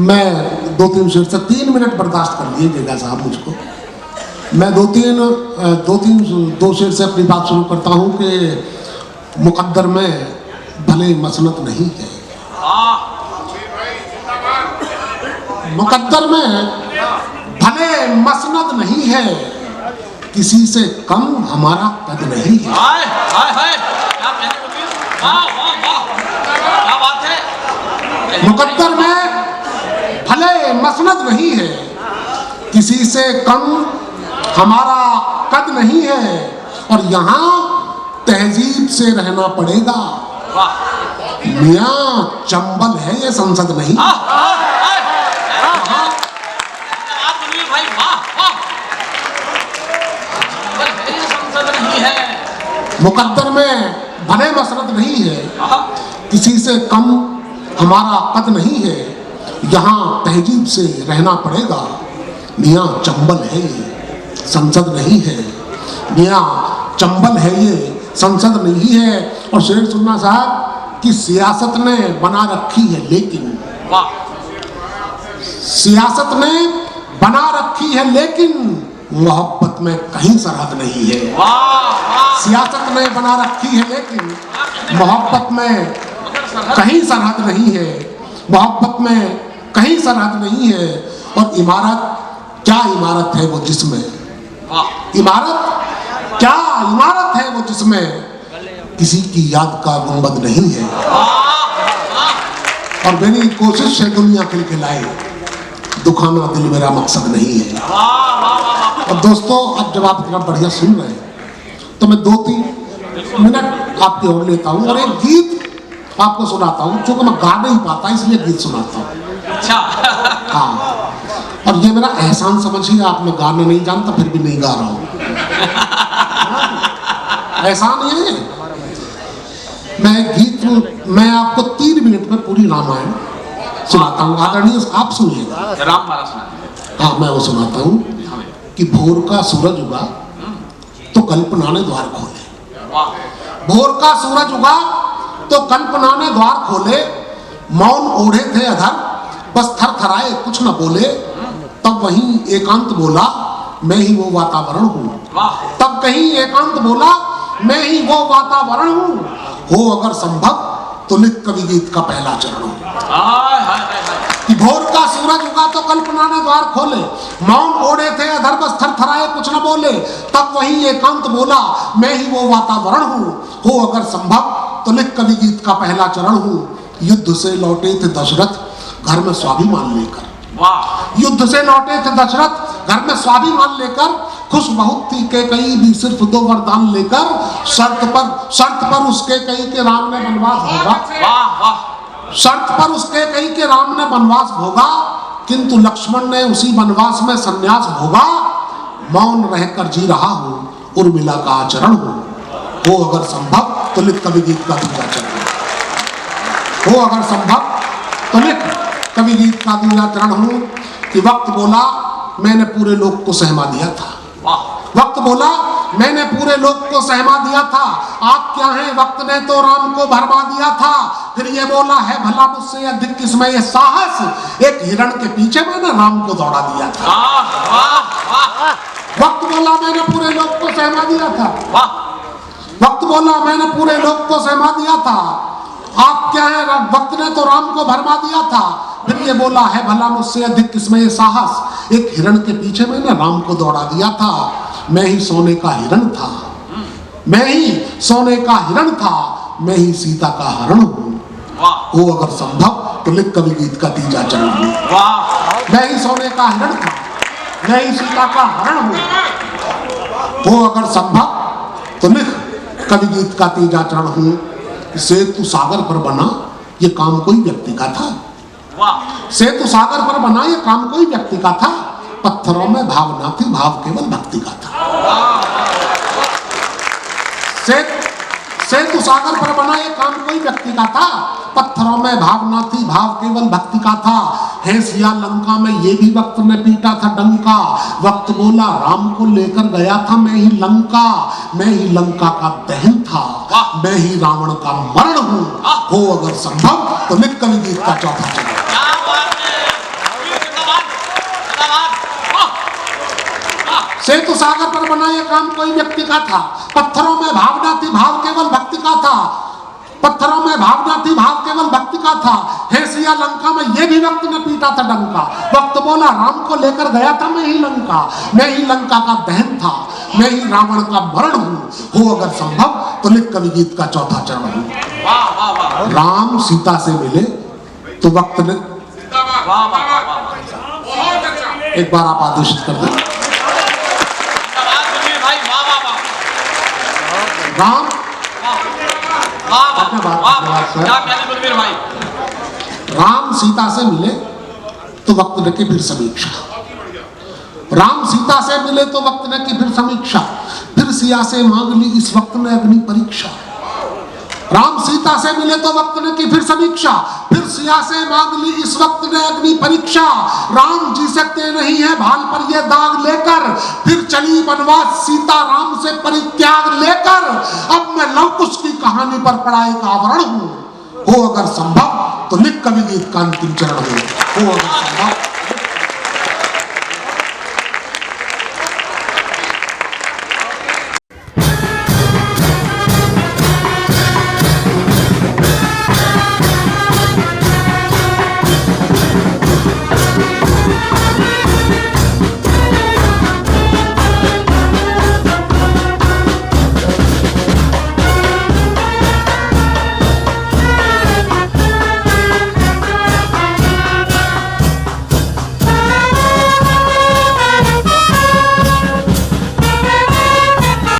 मैं 2-3 शेर से 3 मिनट बर्दाश्त कर लीजिएगा साहब मुझको। मैं 2 शेर से अपनी बात शुरू करता हूँ कि मुकद्दर में भले मसनत नहीं है, मुकद्दर में भले मसनद नहीं है, किसी से कम हमारा कद नहीं है। हाय हाय हाय, क्या बात है। मुकद्दर में भले मसनद नहीं है, किसी से कम हमारा कद नहीं है, और यहाँ तहजीब से रहना पड़ेगा। मियाँ चंबल है ये संसद नहीं। मुकद्दर में भले मसरत नहीं है, किसी से कम हमारा कद नहीं है, यहाँ तहजीब से रहना पड़ेगा। मियाँ चंबल है ये संसद नहीं है, मियाँ चंबल है ये संसद नहीं है। और शेर सुनना साहब कि सियासत ने बना रखी है, लेकिन सियासत ने बना रखी है लेकिन मोहब्बत में कहीं सरहद नहीं है। सियासत ने बना रखी है लेकिन मोहब्बत में कहीं सरहद नहीं है, मोहब्बत में कहीं सरहद नहीं है। और इमारत क्या इमारत है वो जिसमें, इमारत क्या इमारत है वो जिसमें किसी की याद का गुंबद नहीं है। और मेरी कोशिश है दुनिया खिलखिलाए, दुखाना दिल मेरा मकसद नहीं है। और दोस्तों अब जब आप इतना बढ़िया सुन रहे हैं तो मैं 2-3 मिनट आपकी ओर लेता हूँ और एक गीत आपको सुनाता हूँ, क्योंकि मैं गा नहीं पाता इसलिए गीत सुनाता हूँ। अच्छा। हाँ, और ये मेरा एहसान समझिए, आप मैं गाना नहीं जानता फिर भी नहीं गा रहा हूँ। एहसान ये है। मैं आपको 3 मिनट में पूरी रामायण सुनाता हूँ। आदरणीय आप सुनिएगा। रामपारा सुना। हाँ, मैं वो सुनाता हूँ कि भोर का सूरज उगा तो कल्पना ने द्वार खोले। भोर का सूरज उगा तो कल्पना ने द्वार खोले, मौन ओढ़े थे अधर बस थरथराए कुछ न बोले। तब वहीं एकांत बोला मैं ही वो वातावरण हूँ, तब कहीं एकांत बोला मैं ही वो वातावरण हूँ। हो अगर संभव तो लिख कवि गीत का पहला चरण हूँ। कि भोर का सूरज उगा तो कल्पना ने द्वार खोले, मौन ओढ़े थे अधर बस थरथराए कुछ न बोले। तब वहीं एकांत बोला मैं ही वो वातावरण हूँ। हो अगर संभव तो लिख कवि गीत का पहला चरण हूँ। युद्ध से लौटे थे दशरथ घर में स्वाभिमान लेकर, युद्ध से लौटे थे दशरथ घर में स्वाभिमान लेकर। खुश बहुत थी कैकेयी भी सिर्फ 2 वरदान लेकर। शर्त पर उसके कई के राम ने वनवास भोगा, शर्त पर उसके कई के राम ने वनवास भोगा, किंतु लक्ष्मण ने उसी वनवास में संन्यास भोगा। मौन रहकर जी रहा हूँ उर्मिला का आचरण हूँ। हो अगर संभव तो लिख कवि गीत का दूसरा चरण, हो अगर संभव तो लिख कवि गीत का दूसरा चरण हूँ। कि वक्त बोला मैंने पूरे लोक को सहमा दिया था, वक्त बोला मैंने पूरे लोक को सहमा दिया था। आप क्या हैं वक्त ने तो राम को भरमा दिया था। फिर ये बोला है भला मुझसे अधिक किसमें ये साहस, एक हिरण के पीछे मैंने राम को दौड़ा दिया था। वक्त बोला मैंने पूरे लोक को सहमा दिया था, वक्त बोला मैंने पूरे लोक को सहमा दिया था। आप क्या हैं वक्त ने तो राम को भरमा दिया था। फिर ये बोला है भला मुझसे अधिक किसमें ये साहस, एक हिरण के पीछे मैंने राम को दौड़ा दिया था। मैं ही सोने का हिरण था, मैं ही सोने का हिरण था, मैं ही सीता का हरण हूँ। हो अगर संभव तो लिख कवि गीत का तीजा चरण हूँ। मैं ही सोने का हिरण था, मैं ही सीता का हरण हूँ। हो अगर संभव तो लिख कवि गीत का तीजा चरण हूँ। सेतु सागर पर बना ये काम कोई व्यक्ति का था, सेतु सागर पर बना ये काम कोई व्यक्ति का था। पत्थरों में भावना थी भाव केवल भक्ति का था। सेतु सागर पर बना ये काम कोई व्यक्ति का था। पत्थरों में भावना थी भाव केवल भक्ति का था। है सिया लंका में ये भी वक्त ने पीटा था डंका। वक्त बोला राम को लेकर गया था मैं ही लंका, मैं ही लंका का दहन था, मैं ही रावण का मरण हूँ। हो अगर संभव तो लिख कवि गीत का चौथा चरण। सेतु सागर पर बना ये काम कोई व्यक्ति का था। पत्थरों में भावना थी, भाव केवल भक्ति का था। पत्थरों में भावना थी, भाव केवल भक्ति का था। हेसिया लंका में ये भी वक्त ने पीटा था डंका। वक्त बोला राम को लेकर गया था मैं ही लंका। मैं ही लंका का दहन था, मैं ही रावण का मरण हूँ। हो अगर संभव तो लिख कवि गीत का चौथा चरण हूँ। वाह वाह वाह राम सीता से मिले तो वक्त ने, वाह वाह वाह, एक बार आप आदेशित कर दें। भाई वाह वाह वाह, राम वाह वाह वाह, क्या कहने गुरवीर भाई। राम सीता से मिले तो वक्त ने की फिर समीक्षा। राम सीता से मिले तो वक्त ने की फिर समीक्षा। फिर सिया से मांग ली इस वक्त ने अग्नि परीक्षा। राम सीता से मिले तो वक्त ने की फिर समीक्षा। फिर सिया से मांग ली इस वक्त ने अग्नि परीक्षा। राम जी सकते नहीं है भाल पर ये दाग लेकर। फिर चली वनवास सीता राम से परित्याग लेकर। अब मैं लवकुश की कहानी पर पड़ा एक आवरण हूं। हो अगर संभव तो लिख कवि गीत का अंतिम चरण हो अगर संभव।